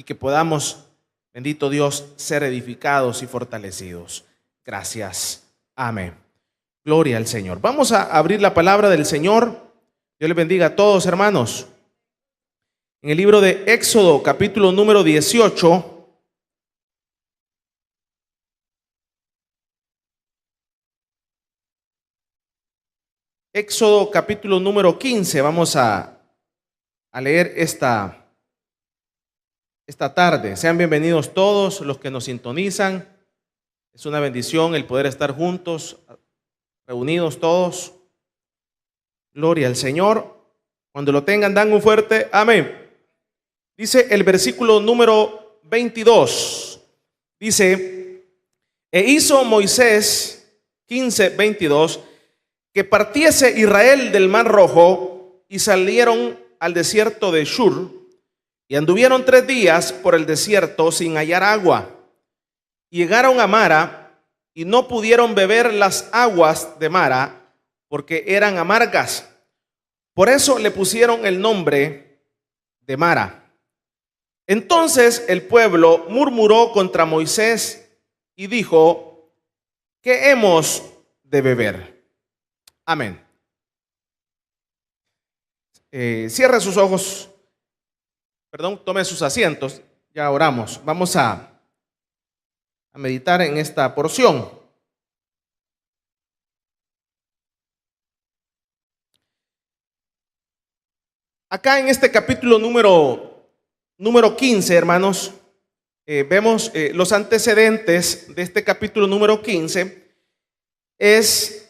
y que podamos, bendito Dios, ser edificados y fortalecidos. Gracias. Amén. Gloria al Señor. Vamos a abrir la palabra del Señor. Dios les bendiga a todos, hermanos. En el libro de Éxodo, capítulo número 18. Éxodo, capítulo número 15. Vamos a leer esta tarde. Sean bienvenidos todos los que nos sintonizan. Es una bendición el poder estar juntos, reunidos todos. Gloria al Señor. Cuando lo tengan, dan un fuerte amén. Dice el versículo número 22. Dice: e hizo Moisés, 15:22, que partiese Israel del mar Rojo, y salieron al desierto de Shur, y anduvieron 3 días por el desierto sin hallar agua. Y llegaron a Mara, y no pudieron beber las aguas de Mara, porque eran amargas. Por eso le pusieron el nombre de Mara. Entonces el pueblo murmuró contra Moisés y dijo: ¿qué hemos de beber? Amén. Cierre sus ojos. Tome sus asientos. Ya oramos. Vamos a meditar en esta porción. Acá en este capítulo número 15, hermanos, vemos los antecedentes de este capítulo número 15. Es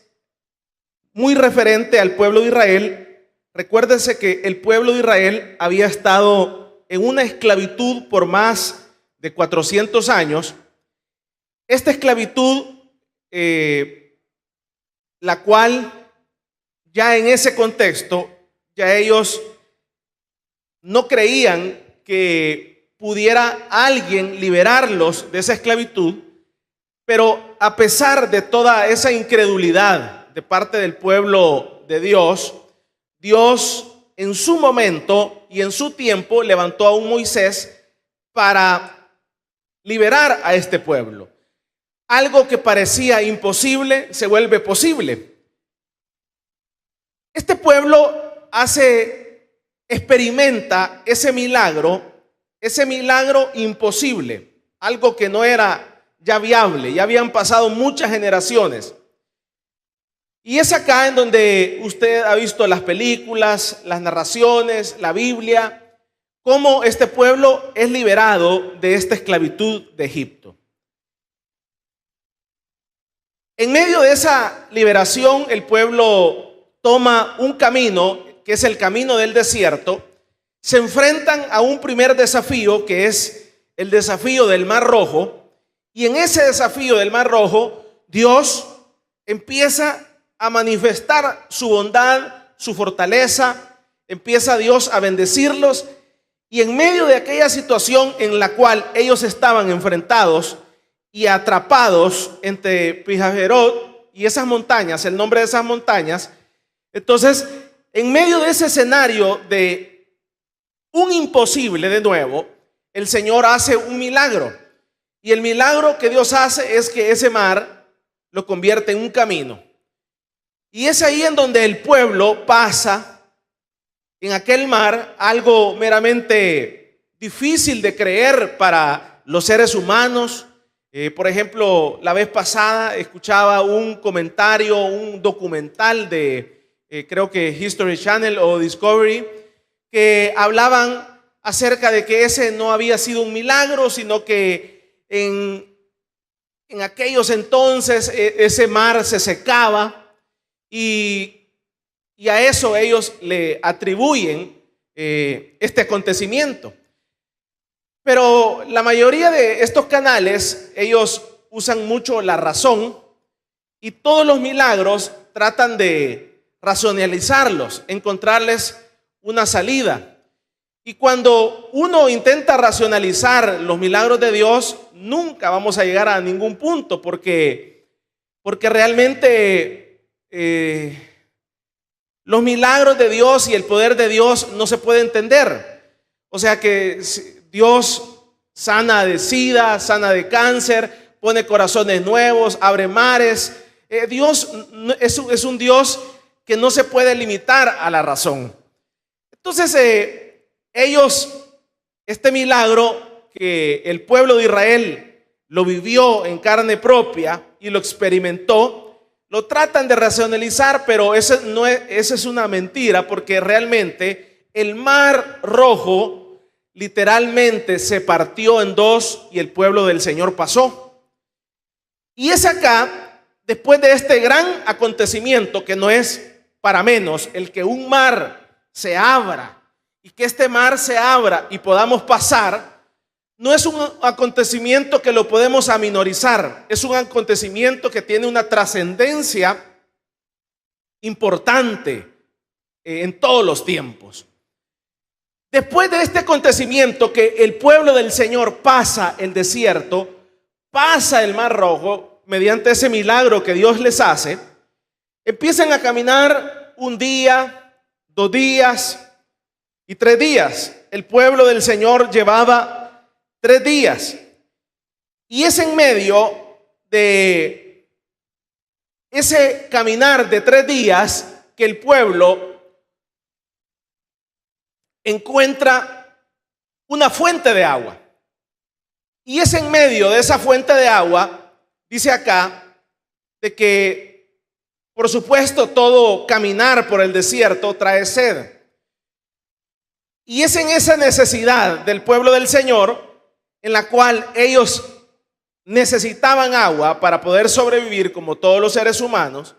muy referente al pueblo de Israel. Recuérdense que el pueblo de Israel había estado en una esclavitud por más de 400 años. Esta esclavitud, la cual ya en ese contexto, ya ellos no creían que pudiera alguien liberarlos de esa esclavitud, pero a pesar de toda esa incredulidad de parte del pueblo de Dios, Dios en su momento y en su tiempo levantó a un Moisés para liberar a este pueblo. Algo que parecía imposible se vuelve posible. Este pueblo experimenta ese milagro imposible, algo que no era ya viable. Ya habían pasado muchas generaciones. Y es acá en donde usted ha visto las películas, las narraciones, la Biblia, cómo este pueblo es liberado de esta esclavitud de Egipto. En medio de esa liberación, el pueblo toma un camino, que es el camino del desierto. Se enfrentan a un primer desafío, que es el desafío del Mar Rojo. Y en ese desafío del Mar Rojo, Dios empieza a manifestar su bondad, su fortaleza. Empieza Dios a bendecirlos. Y en medio de aquella situación en la cual ellos estaban enfrentados y atrapados entre Pihajerot y esas montañas, el nombre de esas montañas, entonces, en medio de ese escenario de un imposible, de nuevo, el Señor hace un milagro. Y el milagro que Dios hace es que ese mar lo convierte en un camino. Y es ahí en donde el pueblo pasa en aquel mar, algo meramente difícil de creer para los seres humanos. Por ejemplo, la vez pasada escuchaba un comentario, un documental de creo que History Channel o Discovery, que hablaban acerca de que ese no había sido un milagro, sino que en aquellos entonces ese mar se secaba, y a eso ellos le atribuyen este acontecimiento. Pero la mayoría de estos canales, ellos usan mucho la razón, y todos los milagros tratan de racionalizarlos, encontrarles una salida. Y cuando uno intenta racionalizar los milagros de Dios, nunca vamos a llegar a ningún punto, porque realmente los milagros de Dios y el poder de Dios no se puede entender. O sea que Dios sana de sida, sana de cáncer, pone corazones nuevos, abre mares. Dios es un Dios que no se puede limitar a la razón. Entonces este milagro que el pueblo de Israel lo vivió en carne propia y lo experimentó, lo tratan de racionalizar, pero esa es una mentira, porque realmente el mar Rojo literalmente se partió en dos y el pueblo del Señor pasó. Y es acá, después de este gran acontecimiento, que no es para menos el que un mar se abra, y que este mar se abra y podamos pasar, no es un acontecimiento que lo podemos aminorizar, es un acontecimiento que tiene una trascendencia importante en todos los tiempos. Después de este acontecimiento, que el pueblo del Señor pasa el desierto, pasa el mar Rojo, mediante ese milagro que Dios les hace, empiezan a caminar un día, 2 días y 3 días. El pueblo del Señor llevaba 3 días. Y es en medio de ese caminar de 3 días que el pueblo encuentra una fuente de agua. Y es en medio de esa fuente de agua, dice acá, de que por supuesto todo caminar por el desierto trae sed. Y es en esa necesidad del pueblo del Señor, en la cual ellos necesitaban agua para poder sobrevivir como todos los seres humanos,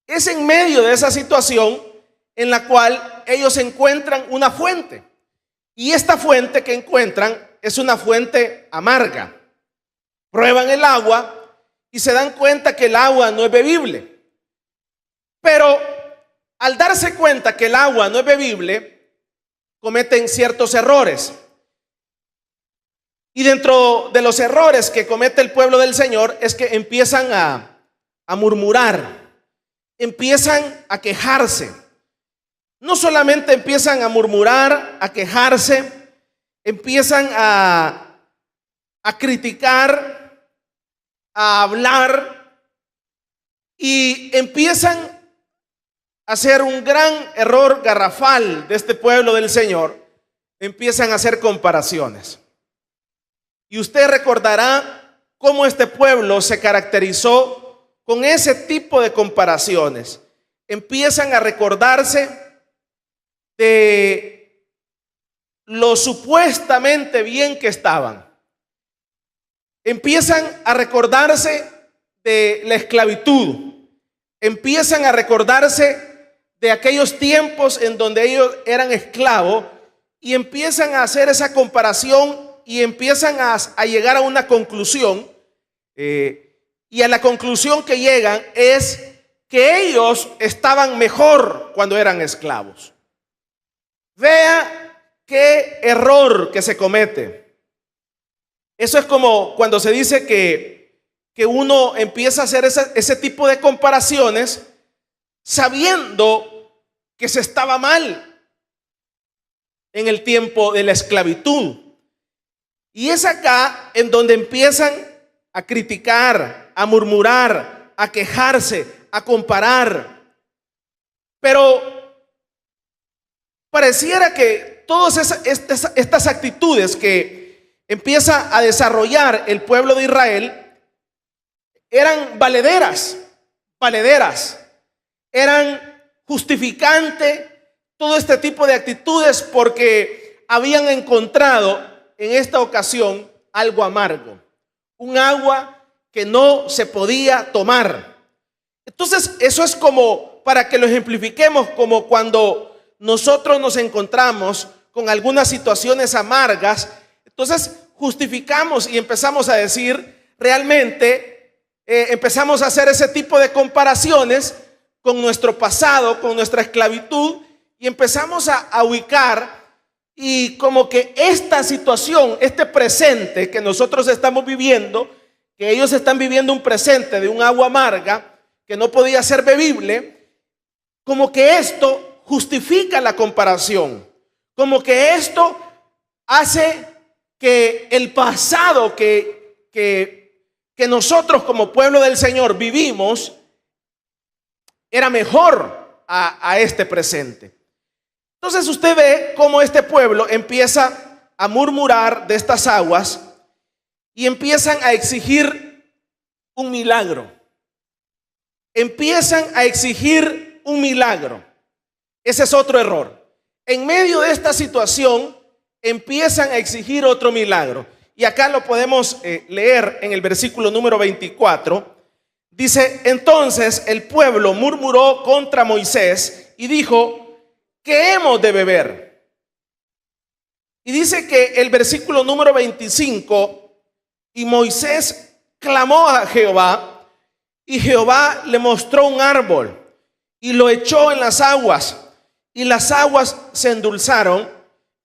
es en medio de esa situación en la cual ellos encuentran una fuente. Y esta fuente que encuentran es una fuente amarga. Prueban el agua y se dan cuenta que el agua no es bebible. Pero al darse cuenta que el agua no es bebible, cometen ciertos errores. Y dentro de los errores que comete el pueblo del Señor es que empiezan a murmurar, empiezan a quejarse. No solamente empiezan a murmurar, a quejarse, empiezan a criticar, a hablar, y empiezan a hacer un gran error garrafal de este pueblo del Señor. Empiezan a hacer comparaciones. Y usted recordará cómo este pueblo se caracterizó con ese tipo de comparaciones. Empiezan a recordarse de lo supuestamente bien que estaban. Empiezan a recordarse de la esclavitud. Empiezan a recordarse de aquellos tiempos en donde ellos eran esclavos, y empiezan a hacer esa comparación y empiezan a llegar a una conclusión. Y a la conclusión que llegan es que ellos estaban mejor cuando eran esclavos. Vea qué error que se comete. Eso es como cuando se dice que uno empieza a hacer ese tipo de comparaciones sabiendo que se estaba mal en el tiempo de la esclavitud. Y es acá en donde empiezan a criticar, a murmurar, a quejarse, a comparar. Pero pareciera que todas estas actitudes que empieza a desarrollar el pueblo de Israel eran valederas, eran justificantes, todo este tipo de actitudes, porque habían encontrado en esta ocasión algo amargo, un agua que no se podía tomar. Entonces eso es como, para que lo ejemplifiquemos, como cuando nosotros nos encontramos con algunas situaciones amargas. Entonces justificamos y empezamos a decir, realmente empezamos a hacer ese tipo de comparaciones con nuestro pasado, con nuestra esclavitud, y empezamos a ubicar, y como que esta situación, este presente que nosotros estamos viviendo, que ellos están viviendo un presente de un agua amarga que no podía ser bebible, como que esto justifica la comparación, como que esto hace que el pasado que nosotros como pueblo del Señor vivimos era mejor a este presente. Entonces usted ve cómo este pueblo empieza a murmurar de estas aguas y empiezan a exigir un milagro. Empiezan a exigir un milagro. Ese es otro error. En medio de esta situación empiezan a exigir otro milagro. Y acá lo podemos leer en el versículo número 24. Dice: entonces el pueblo murmuró contra Moisés y dijo: ¿qué hemos de beber? Y dice que el versículo número 25: y Moisés clamó a Jehová, y Jehová le mostró un árbol y lo echó en las aguas, y las aguas se endulzaron,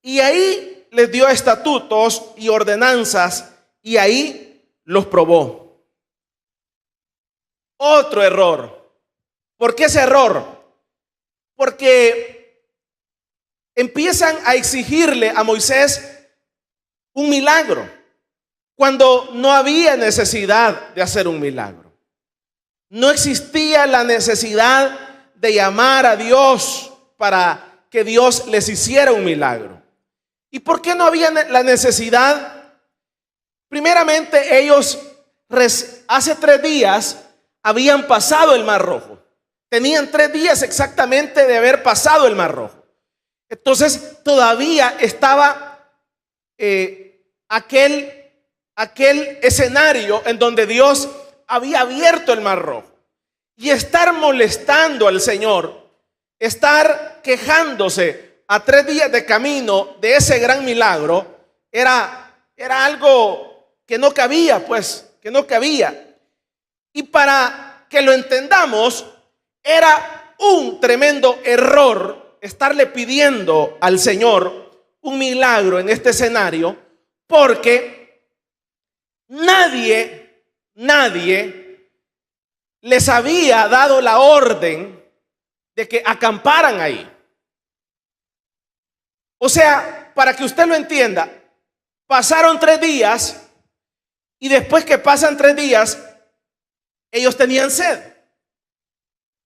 y ahí les dio estatutos y ordenanzas, y ahí los probó. Otro error. ¿Por qué ese error? Porque empiezan a exigirle a Moisés un milagro cuando no había necesidad de hacer un milagro. No existía la necesidad de llamar a Dios para que Dios les hiciera un milagro. ¿Y por qué no había la necesidad? Primeramente, ellos hace 3 días habían pasado el Mar Rojo. Tenían 3 días exactamente de haber pasado el Mar Rojo. Entonces todavía estaba aquel escenario en donde Dios había abierto el Mar Rojo. Y estar molestando al Señor, estar quejándose a 3 días de camino de ese gran milagro, era algo que no cabía, que no cabía. Y para que lo entendamos, era un tremendo error estarle pidiendo al Señor un milagro en este escenario, porque nadie les había dado la orden de que acamparan ahí. O sea, para que usted lo entienda, pasaron 3 días y después que pasan 3 días, ellos tenían sed.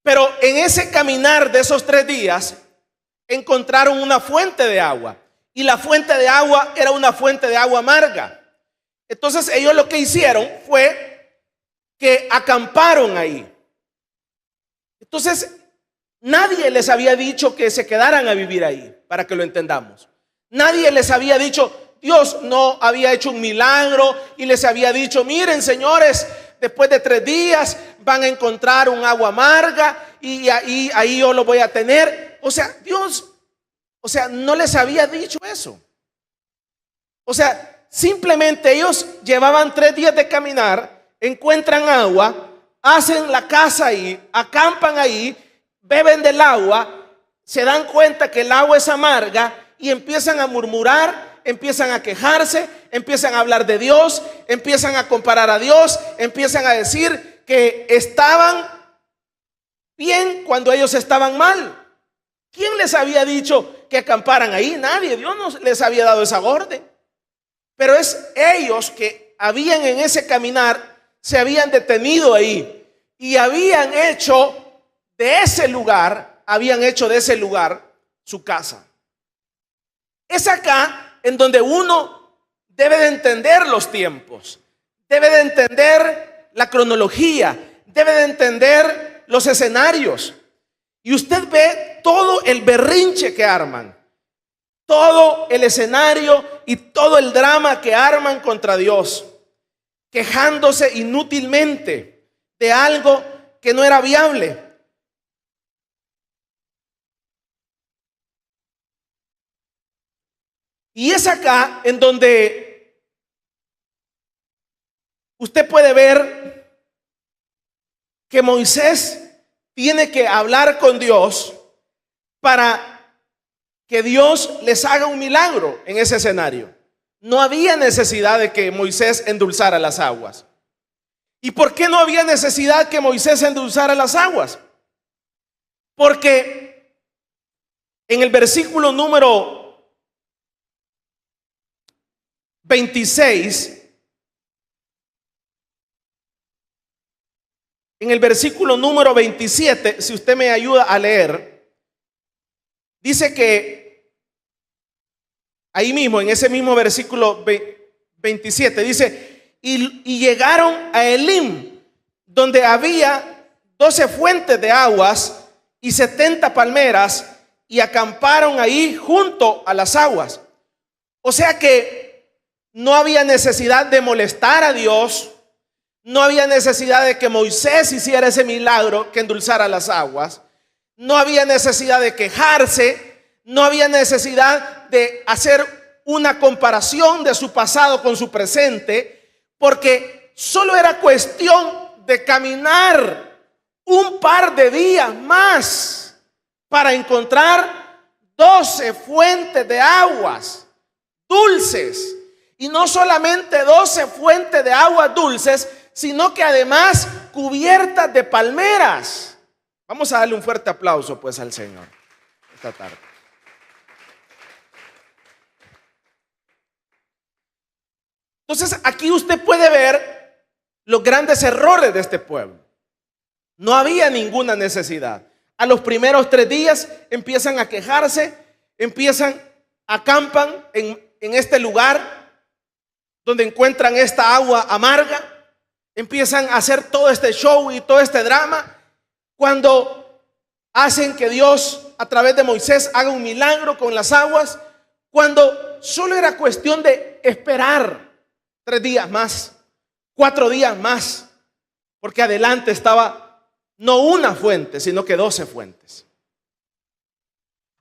Pero en ese caminar de esos 3 días, encontraron una fuente de agua. Y la fuente de agua era una fuente de agua amarga. Entonces ellos lo que hicieron fue que acamparon ahí. Entonces nadie les había dicho que se quedaran a vivir ahí, para que lo entendamos. Nadie les había dicho, Dios no había hecho un milagro y les había dicho: miren, señores, después de 3 días van a encontrar un agua amarga y ahí yo lo voy a tener. O sea, Dios, no les había dicho eso. O sea, simplemente ellos llevaban 3 días de caminar, encuentran agua, hacen la casa ahí, acampan ahí, beben del agua, se dan cuenta que el agua es amarga y empiezan a murmurar, empiezan a quejarse, empiezan a hablar de Dios, empiezan a comparar a Dios, empiezan a decir que estaban bien cuando ellos estaban mal. ¿Quién les había dicho que acamparan ahí? Nadie. Dios no les había dado esa orden. Pero es ellos que habían en ese caminar, se habían detenido ahí y habían hecho de ese lugar su casa. Es acá en donde uno debe de entender los tiempos, debe de entender la cronología, debe de entender los escenarios. Y usted ve todo el berrinche que arman, todo el escenario y todo el drama que arman contra Dios, quejándose inútilmente de algo que no era viable. Y es acá en donde usted puede ver que Moisés tiene que hablar con Dios para que Dios les haga un milagro en ese escenario. No había necesidad de que Moisés endulzara las aguas. ¿Y por qué no había necesidad que Moisés endulzara las aguas? Porque en el versículo número 26, en el versículo número 27, si usted me ayuda a leer, dice que ahí mismo, en ese mismo versículo 27, dice, y llegaron a Elim, donde había 12 fuentes de aguas y 70 palmeras, y acamparon ahí junto a las aguas. O sea que no había necesidad de molestar a Dios, no había necesidad de que Moisés hiciera ese milagro que endulzara las aguas, no había necesidad de quejarse, no había necesidad de hacer una comparación de su pasado con su presente, porque solo era cuestión de caminar un par de días más para encontrar 12 fuentes de aguas dulces. Y no solamente 12 fuentes de aguas dulces, sino que además cubiertas de palmeras. Vamos a darle un fuerte aplauso pues al Señor esta tarde. Entonces aquí usted puede ver los grandes errores de este pueblo. No había ninguna necesidad. A los primeros 3 días empiezan a quejarse, acampan en este lugar donde encuentran esta agua amarga, empiezan a hacer todo este show y todo este drama, cuando hacen que Dios a través de Moisés haga un milagro con las aguas, cuando solo era cuestión de esperar 3 días más, 4 días más, porque adelante estaba no una fuente, sino que 12 fuentes.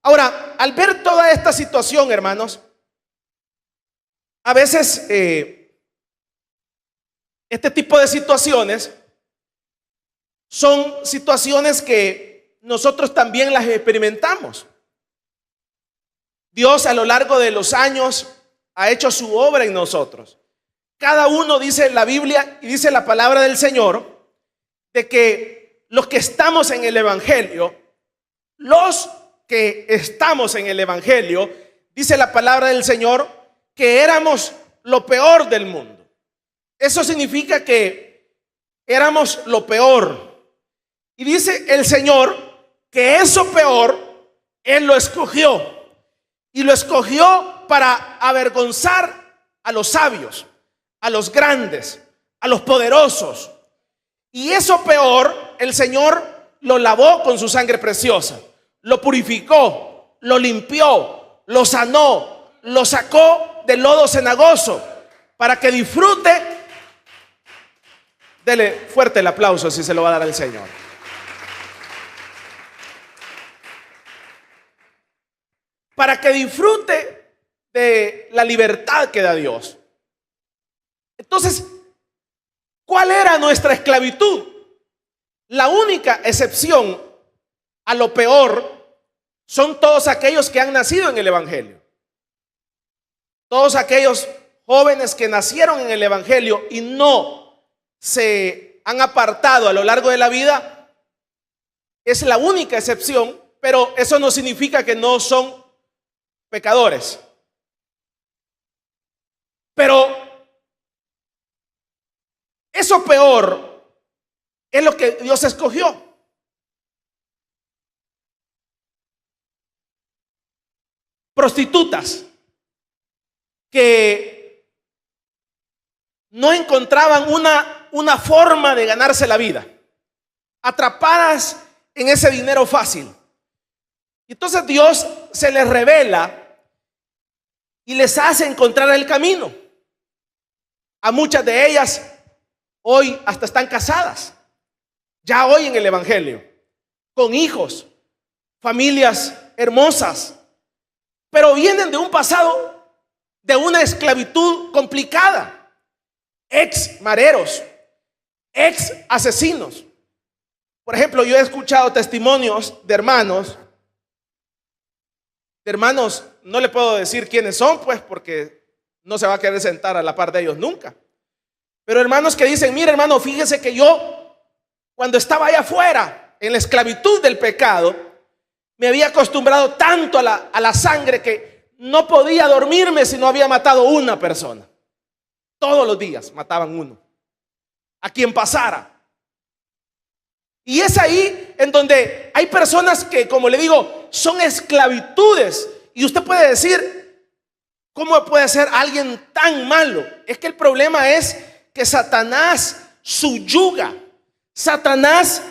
Ahora, al ver toda esta situación, hermanos, a veces este tipo de situaciones son situaciones que nosotros también las experimentamos. Dios a lo largo de los años ha hecho su obra en nosotros. Cada uno, dice la Biblia y dice la palabra del Señor, de que los que estamos en el Evangelio, dice la palabra del Señor, que éramos lo peor del mundo. Eso significa que éramos lo peor. Y dice el Señor que eso peor, Él lo escogió. Y lo escogió para avergonzar a los sabios, a los grandes, a los poderosos. Y eso peor, el Señor lo lavó con su sangre preciosa, lo purificó, lo limpió, lo sanó, lo sacó del lodo cenagoso para que disfrute. Dele fuerte el aplauso si se lo va a dar al Señor. Para que disfrute de la libertad que da Dios. Entonces, ¿cuál era nuestra esclavitud? La única excepción a lo peor son todos aquellos que han nacido en el Evangelio. Todos aquellos jóvenes que nacieron en el Evangelio y no se han apartado a lo largo de la vida, es la única excepción, pero eso no significa que no son pecadores. Pero eso peor es lo que Dios escogió. Prostitutas que no encontraban una forma de ganarse la vida, atrapadas en ese dinero fácil. Y entonces Dios se les revela y les hace encontrar el camino. A muchas de ellas hoy hasta están casadas, ya hoy en el Evangelio, con hijos, familias hermosas, pero vienen de un pasado, de una esclavitud complicada, ex mareros, ex asesinos. Por ejemplo, yo he escuchado testimonios de hermanos, no le puedo decir quiénes son, pues, porque no se va a querer sentar a la par de ellos nunca. Pero hermanos que dicen, mire hermano, fíjese que yo, cuando estaba allá afuera, en la esclavitud del pecado, me había acostumbrado tanto a la sangre que no podía dormirme si no había matado una persona. Todos los días mataban uno, a quien pasara. Y es ahí en donde hay personas que, como le digo, son esclavitudes. Y usted puede decir, ¿cómo puede ser alguien tan malo? Es que el problema es que Satanás subyuga, Satanás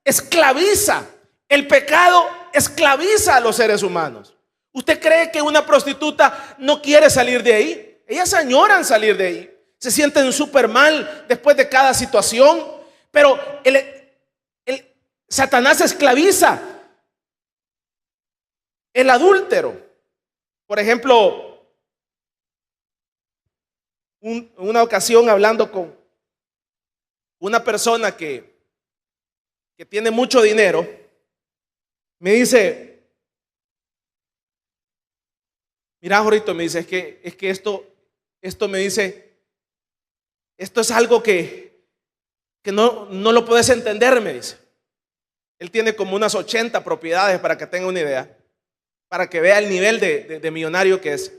esclaviza. El pecado esclaviza a los seres humanos. ¿Usted cree que una prostituta no quiere salir de ahí? Ellas añoran salir de ahí. Se sienten súper mal después de cada situación. Pero Satanás esclaviza. El adúltero, por ejemplo, una ocasión hablando con una persona que tiene mucho dinero, me dice, mira, Jorito, me dice, es que esto me dice, esto es algo que no lo puedes entender, me dice. Él tiene como unas 80 propiedades, para que tenga una idea, para que vea el nivel de millonario que es.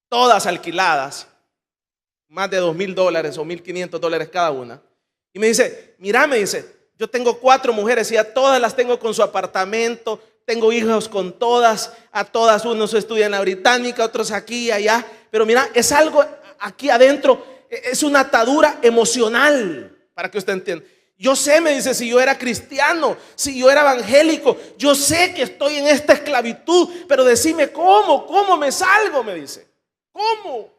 Todas alquiladas, más de $2,000 o $1,500 cada una. Y me dice, mira, me dice, yo tengo 4 mujeres y a todas las tengo con su apartamento, tengo hijos con todas, a todas unos estudian en la Británica, otros aquí y allá, pero mira, es algo aquí adentro, es una atadura emocional, para que usted entienda. Yo sé, me dice, si yo era cristiano, si yo era evangélico, yo sé que estoy en esta esclavitud, pero decime cómo me salgo, me dice. ¿Cómo?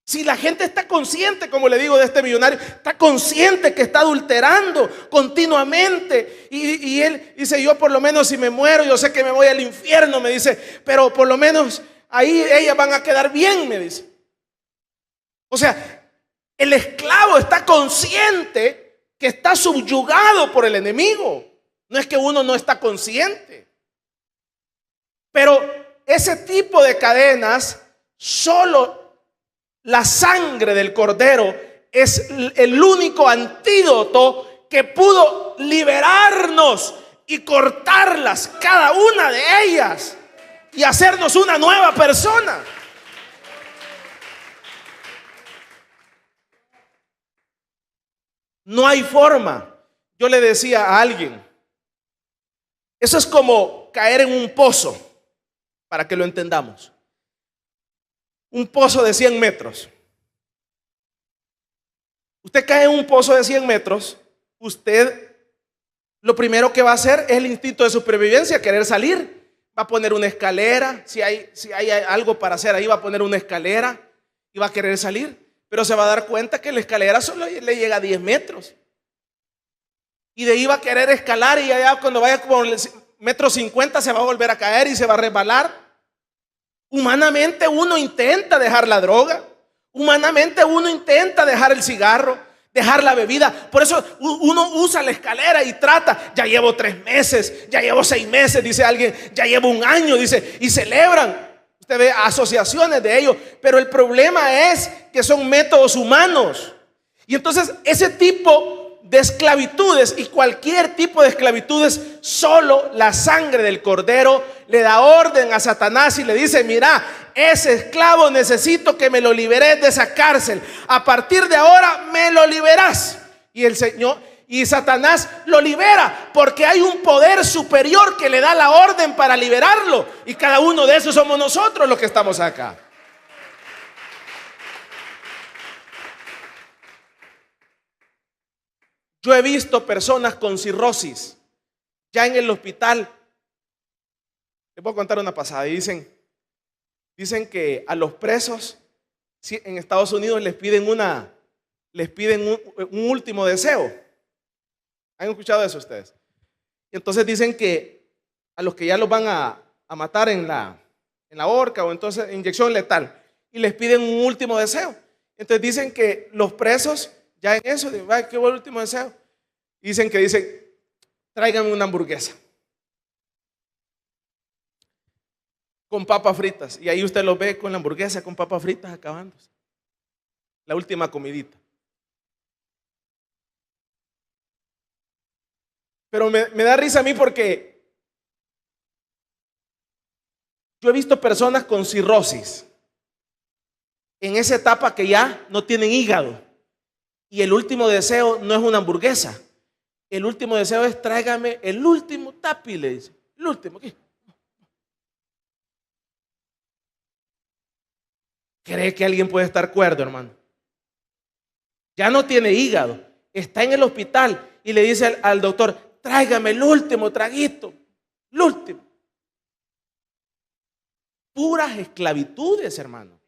Si la gente está consciente, como le digo de este millonario, está consciente que está adulterando continuamente. Y él dice, yo por lo menos si me muero, yo sé que me voy al infierno, me dice, pero por lo menos ahí ellas van a quedar bien, me dice. O sea, el esclavo está consciente que está subyugado por el enemigo. No es que uno no está consciente. Pero ese tipo de cadenas, solo la sangre del Cordero es el único antídoto que pudo liberarnos y cortarlas, cada una de ellas, y hacernos una nueva persona. No hay forma. Yo le decía a alguien, eso es como caer en un pozo, para que lo entendamos. Un pozo de 100 metros. Usted cae en un pozo de 100 metros, usted lo primero que va a hacer es el instinto de supervivencia, querer salir. Va a poner una escalera, si hay algo para hacer ahí, va a poner una escalera y va a querer salir. Pero se va a dar cuenta que la escalera solo le llega a 10 metros. Y de ahí va a querer escalar y allá cuando vaya como el metro 50 se va a volver a caer y se va a resbalar. Humanamente uno intenta dejar la droga. Humanamente uno intenta dejar el cigarro, dejar la bebida. Por eso uno usa la escalera y trata. Ya llevo 3 meses, ya llevo 6 meses, dice alguien. Ya llevo 1 año, dice. Y celebran. Usted ve asociaciones de ellos, pero el problema es que son métodos humanos. Y entonces ese tipo de esclavitudes y cualquier tipo de esclavitudes, solo la sangre del Cordero le da orden a Satanás y le dice, mira, ese esclavo necesito que me lo liberes de esa cárcel. A partir de ahora me lo liberas. Y el Señor y Satanás lo libera, porque hay un poder superior que le da la orden para liberarlo. Y cada uno de esos somos nosotros los que estamos acá. Yo he visto personas con cirrosis ya en el hospital. Les voy a contar una pasada. Y dicen que a los presos en Estados Unidos les piden un último deseo. ¿Han escuchado eso ustedes? Y entonces dicen que a los que ya los van a matar en la horca o entonces inyección letal, y les piden un último deseo. Entonces dicen que los presos ya en eso, ¿qué fue el último deseo? Dicen, tráiganme una hamburguesa con papas fritas. Y ahí usted los ve con la hamburguesa con papas fritas acabándose. La última comidita. Pero me da risa a mí porque yo he visto personas con cirrosis en esa etapa que ya no tienen hígado. Y el último deseo no es una hamburguesa. El último deseo es: tráigame el último tapi, le dice. El último, aquí. ¿Cree que alguien puede estar cuerdo, hermano? Ya no tiene hígado, está en el hospital y le dice al doctor: tráigame el último traguito, el último. Puras esclavitudes, hermano.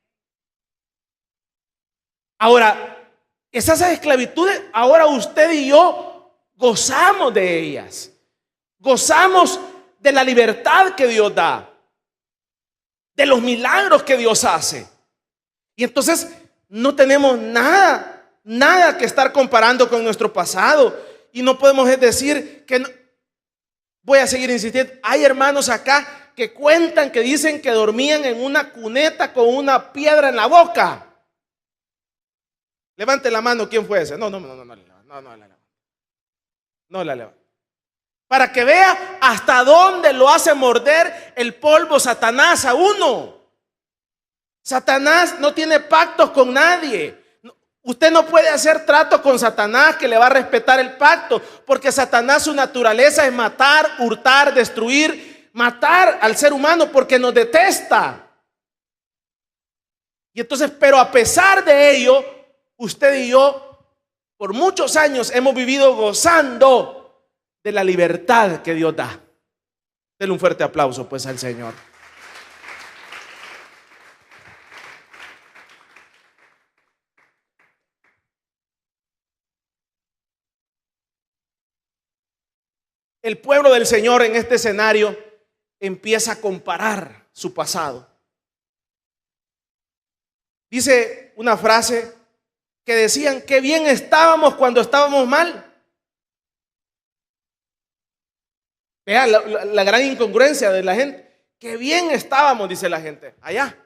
Ahora, esas esclavitudes, ahora usted y yo gozamos de ellas. Gozamos de la libertad que Dios da, de los milagros que Dios hace. Y entonces no tenemos nada que estar comparando con nuestro pasado. Y no podemos decir que no. Voy a seguir insistiendo. Hay hermanos acá que cuentan, que dicen que dormían en una cuneta con una piedra en la boca. Levante la mano, ¿quién fue ese? No la levante. Para que vea hasta dónde lo hace morder el polvo Satanás a uno. Satanás no tiene pactos con nadie. Usted no puede hacer trato con Satanás que le va a respetar el pacto, porque Satanás, su naturaleza es matar, hurtar, destruir, matar al ser humano, porque nos detesta. Y entonces, pero a pesar de ello, usted y yo por muchos años hemos vivido gozando de la libertad que Dios da. Denle un fuerte aplauso pues al Señor. El pueblo del Señor en este escenario empieza a comparar su pasado. Dice una frase que decían: qué bien estábamos cuando estábamos mal. Vea la gran incongruencia de la gente. Qué bien estábamos, dice la gente, allá,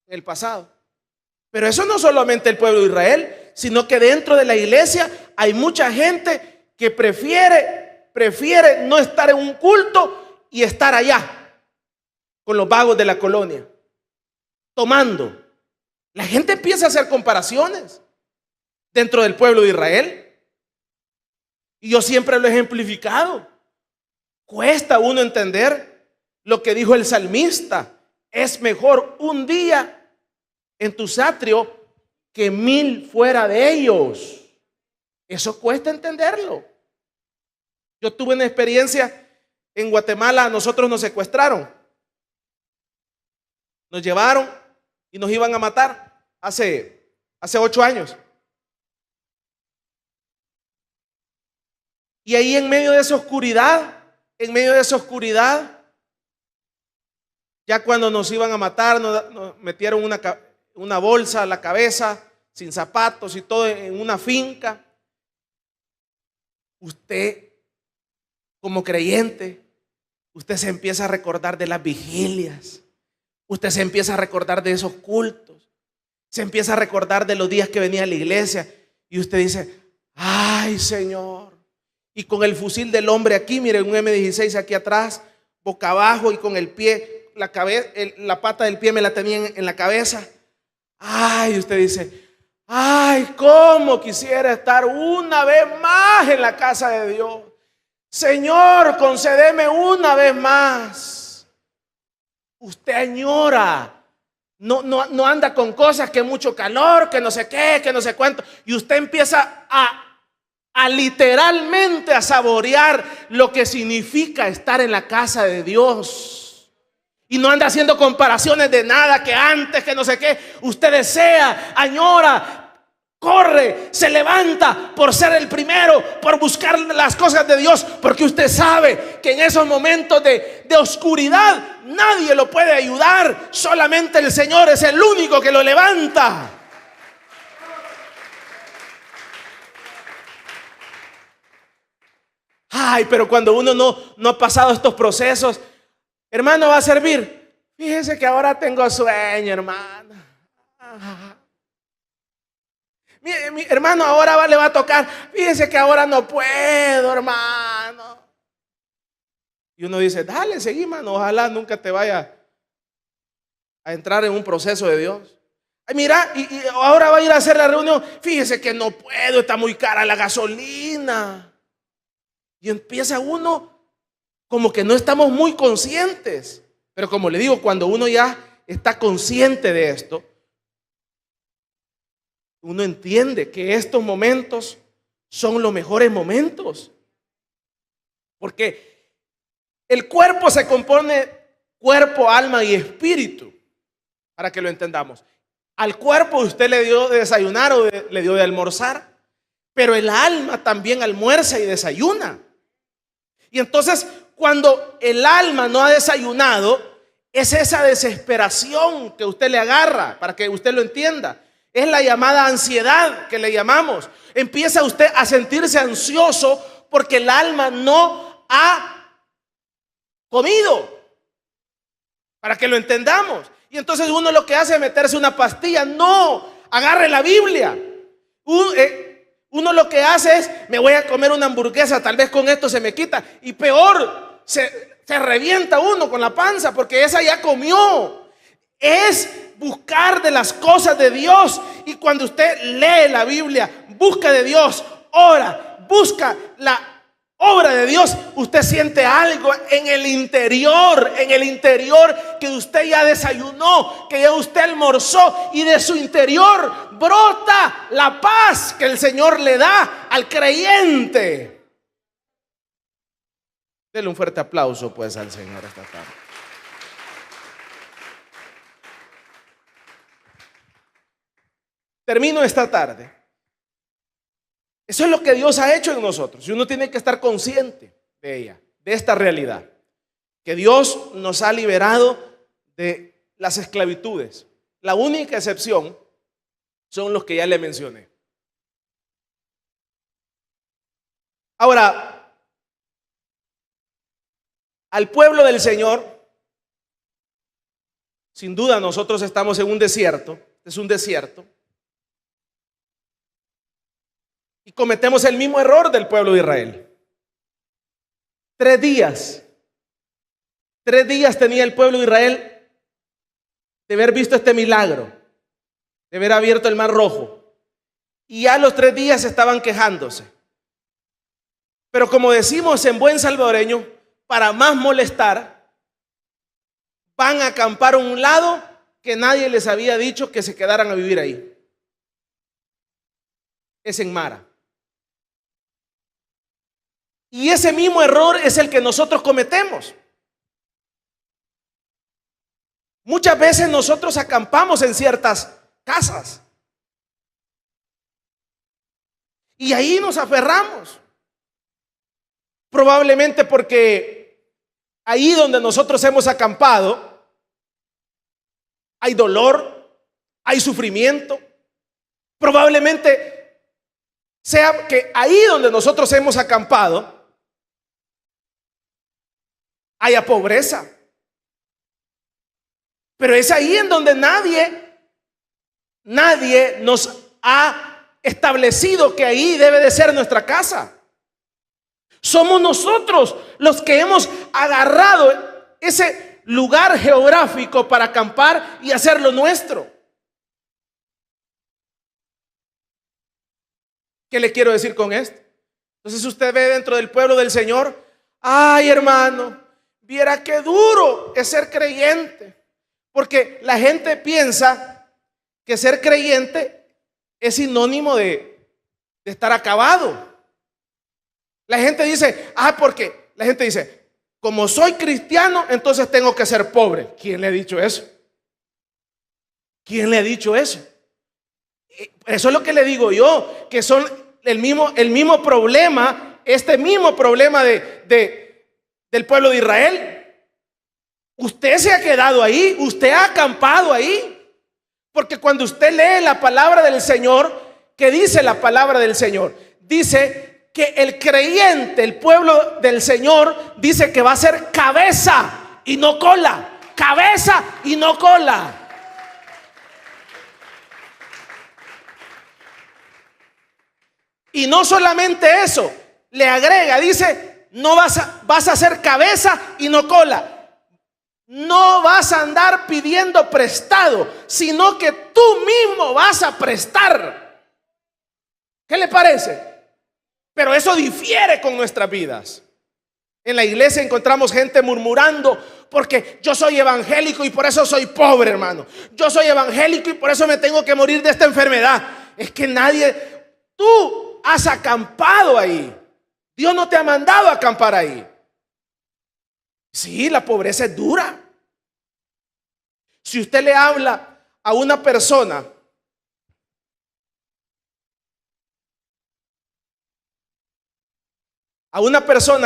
en el pasado. Pero eso no solamente el pueblo de Israel, sino que dentro de la iglesia hay mucha gente que prefiere no estar en un culto y estar allá con los vagos de la colonia, tomando. La gente empieza a hacer comparaciones dentro del pueblo de Israel. Y yo siempre lo he ejemplificado. Cuesta a uno entender lo que dijo el salmista: es mejor un día en tu atrio que 1000 fuera de ellos. Eso cuesta entenderlo. Yo tuve una experiencia en Guatemala. A nosotros nos secuestraron, nos llevaron y nos iban a matar hace 8 años. Y ahí en medio de esa oscuridad, ya cuando nos iban a matar, nos metieron una bolsa a la cabeza, sin zapatos y todo, en una finca. Usted, como creyente, usted se empieza a recordar de las vigilias, usted se empieza a recordar de esos cultos, se empieza a recordar de los días que venía a la iglesia, y usted dice: ay, Señor. Y con el fusil del hombre aquí, mire, un M16 aquí atrás, boca abajo, y con el pie, la pata del pie me la tenía en la cabeza. Ay, usted dice: ay, cómo quisiera estar una vez más en la casa de Dios. Señor, concédeme una vez más. Usted añora. No anda con cosas que mucho calor, que no sé qué, que no sé cuánto. Y usted empieza a literalmente a saborear lo que significa estar en la casa de Dios. Y no anda haciendo comparaciones de nada, que antes, que no sé qué. Usted desea, añora, corre, se levanta por ser el primero, por buscar las cosas de Dios, porque usted sabe que en esos momentos de oscuridad nadie lo puede ayudar. Solamente el Señor es el único que lo levanta. Ay, pero cuando uno no ha pasado estos procesos, hermano, va a servir. Fíjese que ahora tengo sueño, hermano. Mi hermano, ahora le va a tocar. Fíjese que ahora no puedo, hermano. Y uno dice: dale, seguí, hermano. Ojalá nunca te vaya a entrar en un proceso de Dios. Ay, mira, y ahora va a ir a hacer la reunión. Fíjese que no puedo, está muy cara la gasolina. Y empieza uno como que no estamos muy conscientes. Pero como le digo, cuando uno ya está consciente de esto, uno entiende que estos momentos son los mejores momentos. Porque el cuerpo se compone cuerpo, alma y espíritu. Para que lo entendamos. Al cuerpo usted le dio de desayunar o le dio de almorzar, pero el alma también almuerza y desayuna. Y entonces cuando el alma no ha desayunado, es esa desesperación que usted le agarra, para que usted lo entienda. Es la llamada ansiedad que le llamamos. Empieza usted a sentirse ansioso porque el alma no ha comido, para que lo entendamos. Y entonces uno lo que hace es meterse una pastilla. No, agarre la Biblia. Uno lo que hace es, me voy a comer una hamburguesa, tal vez con esto se me quita. Y peor, se revienta uno con la panza porque esa ya comió. Es buscar de las cosas de Dios. Y cuando usted lee la Biblia, busca de Dios, ora, busca la obra de Dios, usted siente algo en el interior que usted ya desayunó, que ya usted almorzó, y de su interior brota la paz que el Señor le da al creyente. Denle un fuerte aplauso pues al Señor esta tarde. Termino esta tarde. Eso es lo que Dios ha hecho en nosotros y uno tiene que estar consciente de ella, de esta realidad, que Dios nos ha liberado de las esclavitudes. La única excepción son los que ya le mencioné. Ahora, al pueblo del Señor, sin duda nosotros estamos en un desierto, es un desierto. Y cometemos el mismo error del pueblo de Israel. 3 días tenía el pueblo de Israel de haber visto este milagro, de haber abierto el mar rojo. Y ya los 3 días estaban quejándose. Pero como decimos en buen salvadoreño, para más molestar, van a acampar a un lado que nadie les había dicho que se quedaran a vivir ahí. Es en Mara. Y ese mismo error es el que nosotros cometemos. Muchas veces nosotros acampamos en ciertas casas y ahí nos aferramos. Probablemente porque ahí donde nosotros hemos acampado hay dolor, hay sufrimiento. Probablemente sea que ahí donde nosotros hemos acampado haya pobreza. Pero es ahí en donde nadie nos ha establecido que ahí debe de ser nuestra casa. Somos nosotros los que hemos agarrado ese lugar geográfico para acampar y hacerlo nuestro. ¿Qué le quiero decir con esto? Entonces usted ve dentro del pueblo del Señor, ay hermano, viera qué duro es ser creyente. Porque la gente piensa que ser creyente es sinónimo de estar acabado. La gente dice, porque la gente dice, como soy cristiano, entonces tengo que ser pobre. ¿Quién le ha dicho eso? ¿Quién le ha dicho eso? Eso es lo que le digo yo, que son el mismo problema, este mismo problema del pueblo de Israel. Usted se ha quedado ahí, usted ha acampado ahí. Porque cuando usted lee la palabra del Señor, ¿qué dice la palabra del Señor? Dice que el creyente, el pueblo del Señor, dice que va a ser cabeza y no cola. Cabeza y no cola. Y no solamente eso, le agrega, dice, no vas a ser cabeza y no cola. No vas a andar pidiendo prestado, sino que tú mismo vas a prestar. ¿Qué le parece? Pero eso difiere con nuestras vidas. En la iglesia encontramos gente murmurando porque yo soy evangélico y por eso soy pobre, hermano. Yo soy evangélico y por eso me tengo que morir de esta enfermedad. Es que tú has acampado ahí. Dios no te ha mandado a acampar ahí. Sí, la pobreza es dura. Si usted le habla a una persona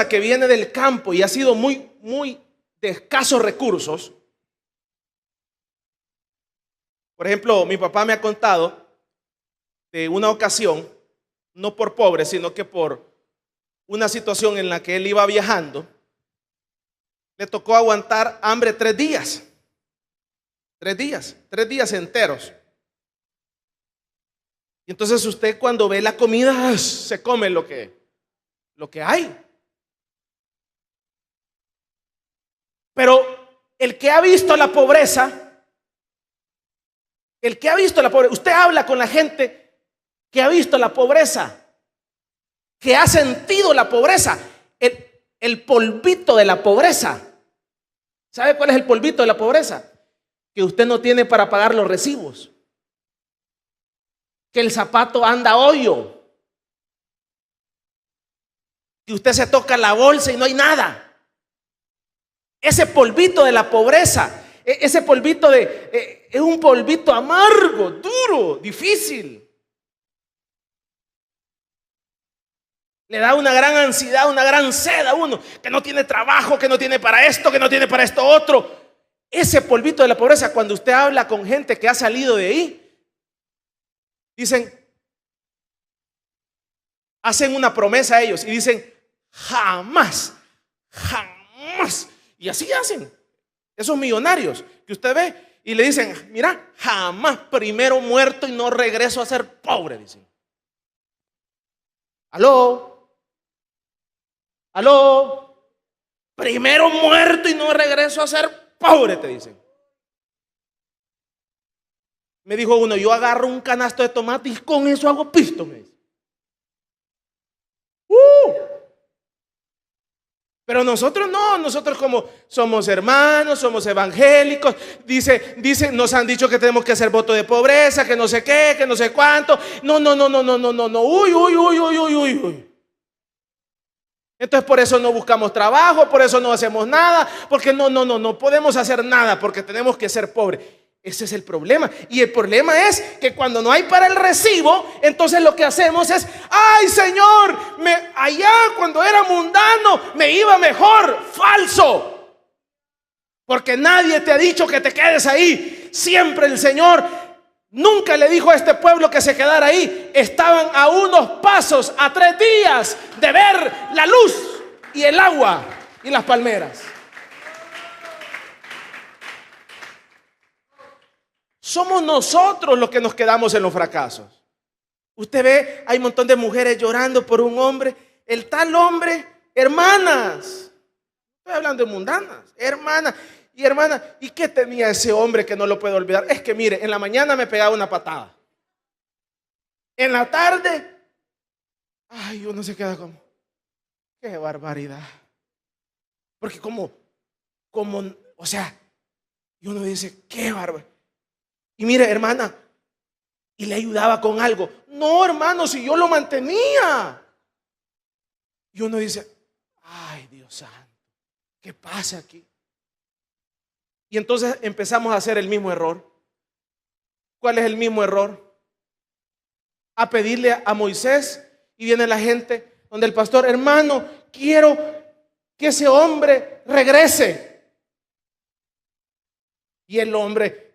que viene del campo y ha sido muy de escasos recursos. Por ejemplo, mi papá me ha contado de una ocasión, no por pobre, sino que por una situación en la que él iba viajando, le tocó aguantar hambre 3 días. 3 días enteros. Y entonces usted cuando ve la comida, se come lo que hay. Pero el que ha visto la pobreza, usted habla con la gente que ha visto la pobreza, que ha sentido la pobreza, el polvito de la pobreza. ¿Sabe cuál es el polvito de la pobreza? Que usted no tiene para pagar los recibos, que el zapato anda a hoyo, que usted se toca la bolsa y no hay nada. Ese polvito de la pobreza, ese polvito es un polvito amargo, duro, difícil. Le da una gran ansiedad, una gran sed a uno, que no tiene trabajo, que no tiene para esto, que no tiene para esto otro. Ese polvito de la pobreza, cuando usted habla con gente que ha salido de ahí, hacen una promesa a ellos y dicen, jamás. Y así hacen esos millonarios que usted ve y le dicen, mira, jamás, primero muerto y no regreso a ser pobre, dicen. Aló, primero muerto y no regreso a ser pobre, te dicen. Me dijo uno, yo agarro un canasto de tomate y con eso hago pisto, me dice. Pero nosotros no, nosotros como somos hermanos, somos evangélicos, nos han dicho que tenemos que hacer voto de pobreza, que no sé qué, que no sé cuánto. No, uy. Entonces por eso no buscamos trabajo, por eso no hacemos nada, porque no podemos hacer nada porque tenemos que ser pobres. Ese es el problema. Y el problema es que cuando no hay para el recibo, entonces lo que hacemos es, ay Señor, allá cuando era mundano me iba mejor. Falso. Porque nadie te ha dicho que te quedes ahí. Siempre el Señor nunca le dijo a este pueblo que se quedara ahí. Estaban a unos pasos, a 3 días de ver la luz y el agua y las palmeras. Somos nosotros los que nos quedamos en los fracasos. Usted ve, hay un montón de mujeres llorando por un hombre. El tal hombre, hermanas, estoy hablando de mundanas, hermanas. ¿Y qué tenía ese hombre que no lo puedo olvidar? Es que mire, en la mañana me pegaba una patada. En la tarde, ay, uno se queda como, qué barbaridad. Porque o sea, y uno dice, qué barbaridad. Y mire, hermana, y le ayudaba con algo. No, hermano, si yo lo mantenía. Y uno dice, ay, Dios santo, ¿qué pasa aquí? Y entonces empezamos a hacer el mismo error. ¿Cuál es el mismo error? A pedirle a Moisés, y viene la gente donde el pastor, hermano, quiero que ese hombre regrese. Y el hombre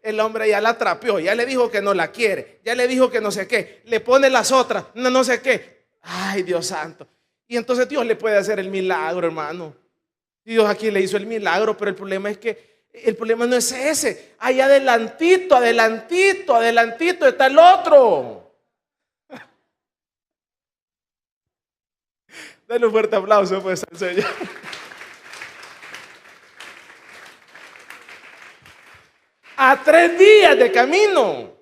ya la trapeó, ya le dijo que no la quiere, ya le dijo que no sé qué, le pone las otras, no sé qué. Ay, Dios santo. Y entonces Dios le puede hacer el milagro, hermano. Dios aquí le hizo el milagro, pero el problema es que el problema no es ese. Ahí adelantito está el otro. Dale un fuerte aplauso pues al Señor. A 3 días de camino.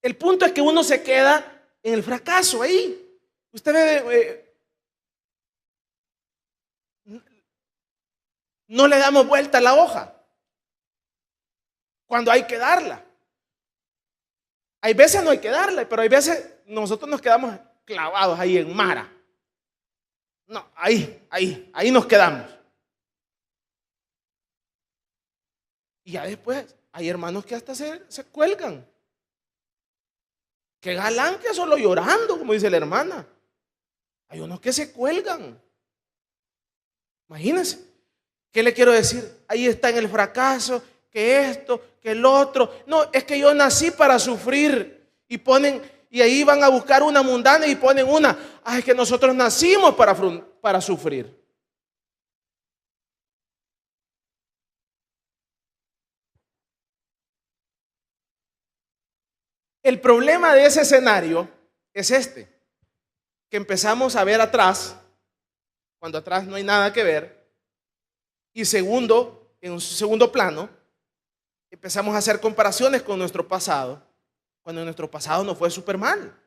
El punto es que uno se queda en el fracaso ahí. Usted ve, no le damos vuelta a la hoja cuando hay que darla. Hay veces no hay que darla, pero hay veces nosotros nos quedamos clavados ahí en Mara. No, ahí nos quedamos. Y ya después hay hermanos que hasta se cuelgan. Qué galán que solo llorando, como dice la hermana. Hay unos que se cuelgan. Imagínense. ¿Qué le quiero decir? Ahí está en el fracaso, que esto, que el otro. No, es que yo nací para sufrir. Y ahí van a buscar una mundana y ponen una. Es que nosotros nacimos para sufrir. El problema de ese escenario es este, que empezamos a ver atrás, cuando atrás no hay nada que ver, y segundo, en un segundo plano, empezamos a hacer comparaciones con nuestro pasado, cuando nuestro pasado nos fue súper mal.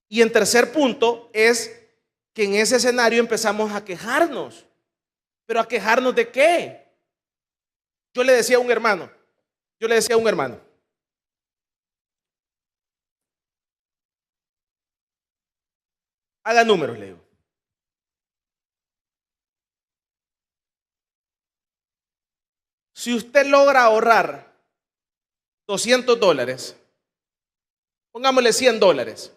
Y en tercer punto es que en ese escenario empezamos a quejarnos. ¿Pero a quejarnos de qué? Yo le decía a un hermano, haga números, le digo. Si usted logra ahorrar $200, pongámosle $100.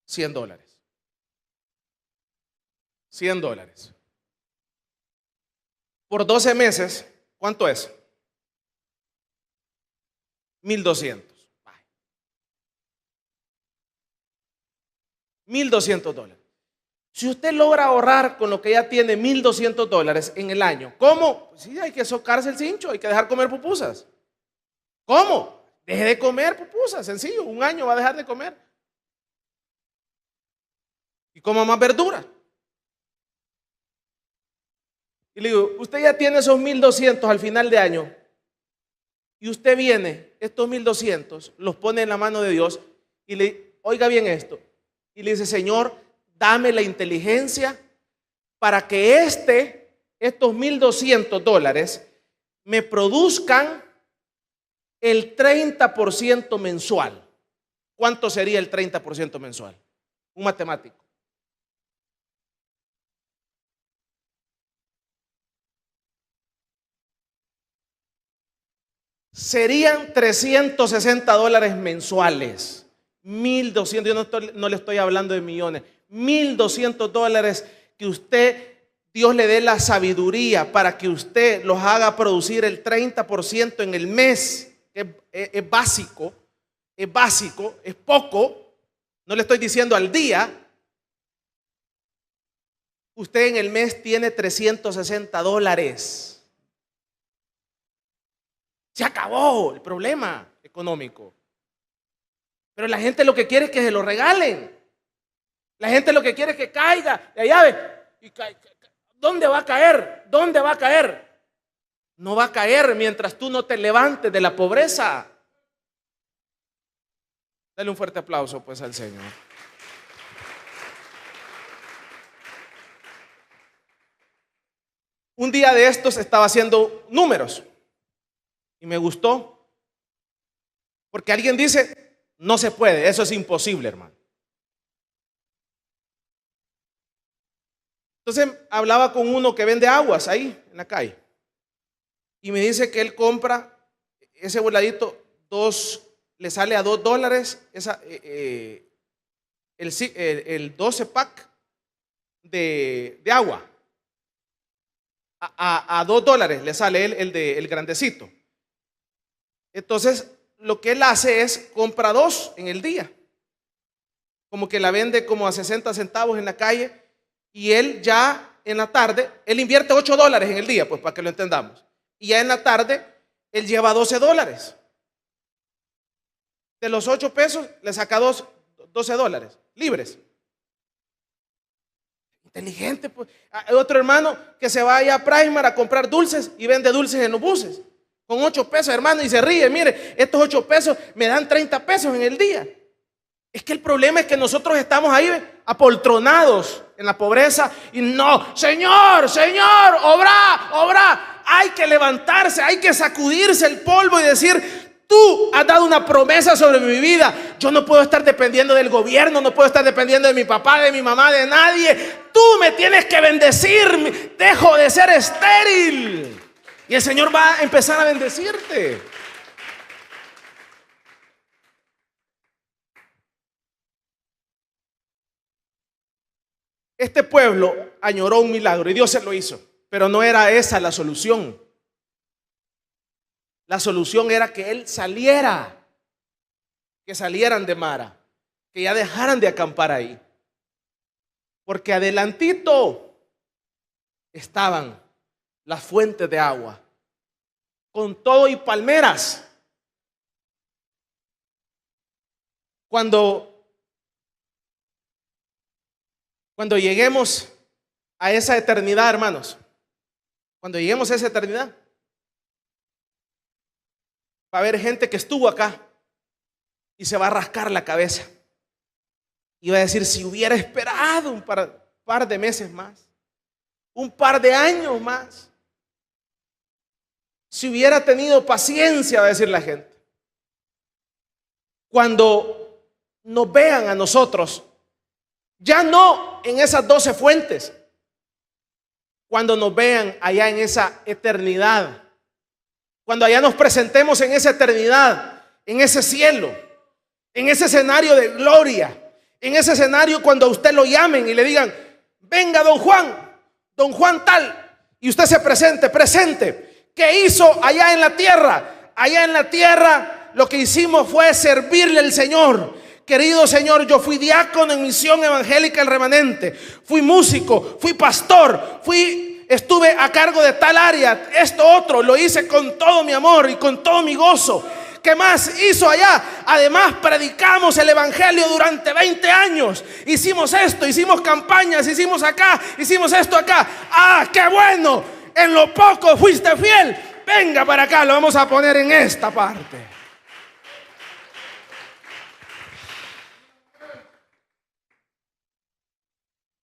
$100. Por 12 meses, ¿cuánto es? 1,200. $1,200. Si usted logra ahorrar con lo que ya tiene $1,200 en el año, ¿cómo? Sí, hay que socarse el cincho, hay que dejar comer pupusas. ¿Cómo? Deje de comer pupusas, sencillo, un año va a dejar de comer. Y coma más verdura. Y le digo, usted ya tiene esos 1,200 al final de año. Y usted viene, estos 1,200, los pone en la mano de Dios y le, oiga bien esto, y le dice, Señor, dame la inteligencia para que estos $1,200 me produzcan el 30% mensual. ¿Cuánto sería el 30% mensual? Un matemático. Serían $360 mensuales. 1,200, yo no le estoy hablando de millones. $1,200 que usted, Dios le dé la sabiduría para que usted los haga producir el 30% en el mes. Es básico, es poco. No le estoy diciendo al día. Usted en el mes tiene $360. Se acabó el problema económico. Pero la gente lo que quiere es que se lo regalen. La gente lo que quiere es que caiga de allá. ¿Dónde va a caer? ¿Dónde va a caer? No va a caer mientras tú no te levantes de la pobreza. Dale un fuerte aplauso pues al Señor. Un día de estos estaba haciendo números y me gustó porque alguien dice, no se puede, eso es imposible, hermano. Entonces hablaba con uno que vende aguas ahí en la calle y me dice que él compra ese voladito, le sale a $2 el 12 pack de agua. A $2 le sale el grandecito. Entonces lo que él hace es compra 2 en el día, como que la vende como a 60 centavos en la calle, y él ya en la tarde, él invierte $8 en el día, pues para que lo entendamos, y ya en la tarde él lleva $12. De los 8 pesos le saca $12 libres. Inteligente, pues. Hay otro hermano que se va allá a Primark a comprar dulces y vende dulces en los buses. con 8 pesos, hermano, y se ríe. Mire, estos 8 pesos me dan 30 pesos en el día. Es que el problema es que nosotros estamos ahí apoltronados en la pobreza y no, Señor, Señor, obra. Hay que levantarse, hay que sacudirse el polvo y decir: tú has dado una promesa sobre mi vida. Yo no puedo estar dependiendo del gobierno, no puedo estar dependiendo de mi papá, de mi mamá, de nadie. Tú me tienes que bendecir. Dejo de ser estéril. Y el Señor va a empezar a bendecirte. Este pueblo añoró un milagro y Dios se lo hizo, pero no era esa la solución. La solución era que él saliera, que salieran de Mara, que ya dejaran de acampar ahí. Porque adelantito estaban las fuentes de agua, con todo y palmeras. Cuando lleguemos a esa eternidad, hermanos, cuando lleguemos a esa eternidad, va a haber gente que estuvo acá y se va a rascar la cabeza y va a decir: si hubiera esperado un par de meses más, un par de años más, si hubiera tenido paciencia, va a decir la gente. Cuando nos vean a nosotros, ya no en esas 12 fuentes, cuando nos vean allá en esa eternidad, cuando allá nos presentemos en esa eternidad, en ese cielo, en ese escenario de gloria, en ese escenario cuando a usted lo llamen y le digan: venga don Juan tal, y usted se presente. ¿Qué hizo allá en la tierra? Allá en la tierra lo que hicimos fue servirle al Señor. Querido Señor, yo fui diácono en Misión Evangélica El Remanente, fui músico, fui pastor, estuve a cargo de tal área, esto otro, lo hice con todo mi amor y con todo mi gozo. ¿Qué más hizo allá? Además, predicamos el evangelio durante 20 años. Hicimos esto, hicimos campañas, hicimos acá, hicimos esto acá. ¡Ah, qué bueno! En lo poco fuiste fiel. Venga para acá, lo vamos a poner en esta parte.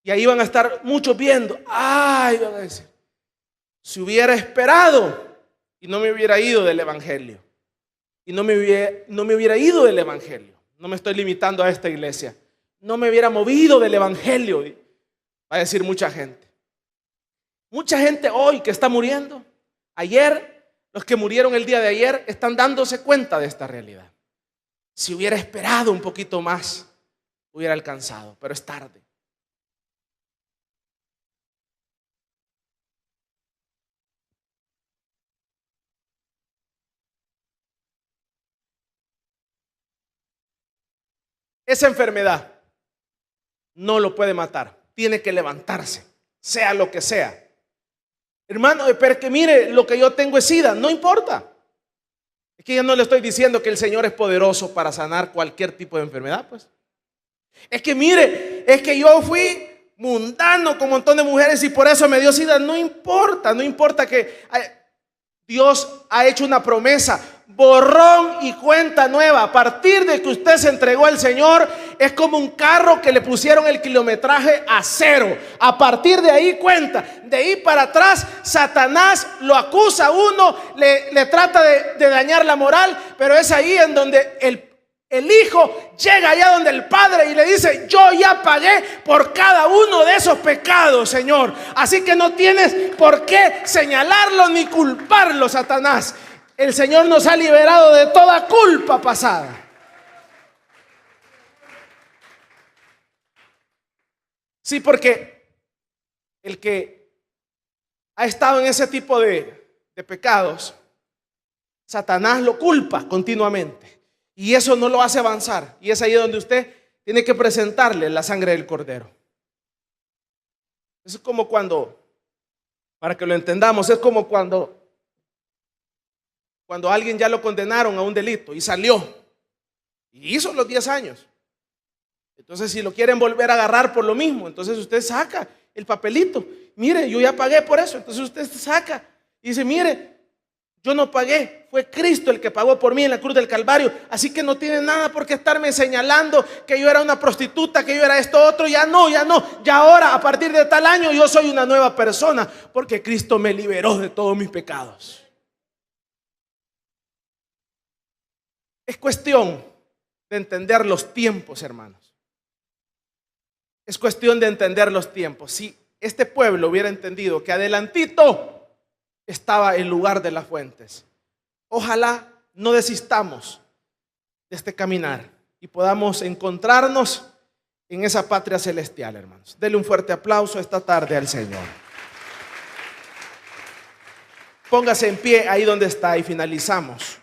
Y ahí van a estar muchos viendo. Ay, van a decir: si hubiera esperado y no me hubiera ido del evangelio. Y no me hubiera ido del evangelio. No me estoy limitando a esta iglesia. No me hubiera movido del evangelio. Va a decir mucha gente. Mucha gente hoy que está muriendo. Ayer, los que murieron el día de ayer están dándose cuenta de esta realidad. Si hubiera esperado un poquito más, hubiera alcanzado, pero es tarde. Esa enfermedad no lo puede matar. Tiene que levantarse, sea lo que sea. Hermano, pero que mire, lo que yo tengo es SIDA. No importa. Es que ya no le estoy diciendo que el Señor es poderoso para sanar cualquier tipo de enfermedad, pues. Es que mire, es que yo fui mundano con un montón de mujeres y por eso me dio SIDA. No importa que Dios ha hecho una promesa. Borrón y cuenta nueva. A partir de que usted se entregó al Señor, es como un carro que le pusieron el kilometraje a 0. A partir de ahí cuenta. De ahí para atrás, Satanás lo acusa a uno, le trata de dañar la moral, pero es ahí en donde el hijo llega allá donde el padre y le dice: yo ya pagué por cada uno de esos pecados, Señor. Así que no tienes por qué señalarlo ni culparlo, Satanás. El Señor nos ha liberado de toda culpa pasada. Sí, porque el que ha estado en ese tipo de pecados, Satanás lo culpa continuamente. Y eso no lo hace avanzar. Y es ahí donde usted tiene que presentarle la sangre del cordero. Es como cuando, para que lo entendamos, es como cuando a alguien ya lo condenaron a un delito y salió y hizo los 10 años. Entonces, si lo quieren volver a agarrar por lo mismo, entonces usted saca el papelito. Mire, yo ya pagué por eso. Entonces usted saca y dice: mire, Yo no pagué, fue Cristo el que pagó por mí en la cruz del Calvario. Así que no tiene nada por qué estarme señalando que yo era una prostituta, que yo era esto otro. Ya no. Ya ahora, a partir de tal año, yo soy una nueva persona, porque Cristo me liberó de todos mis pecados. Es cuestión de entender los tiempos, hermanos. Es cuestión de entender los tiempos. Si este pueblo hubiera entendido que adelantito estaba el lugar de las fuentes, ojalá no desistamos de este caminar y podamos encontrarnos en esa patria celestial, hermanos. Dele un fuerte aplauso esta tarde al Señor. Póngase en pie ahí donde está y finalizamos.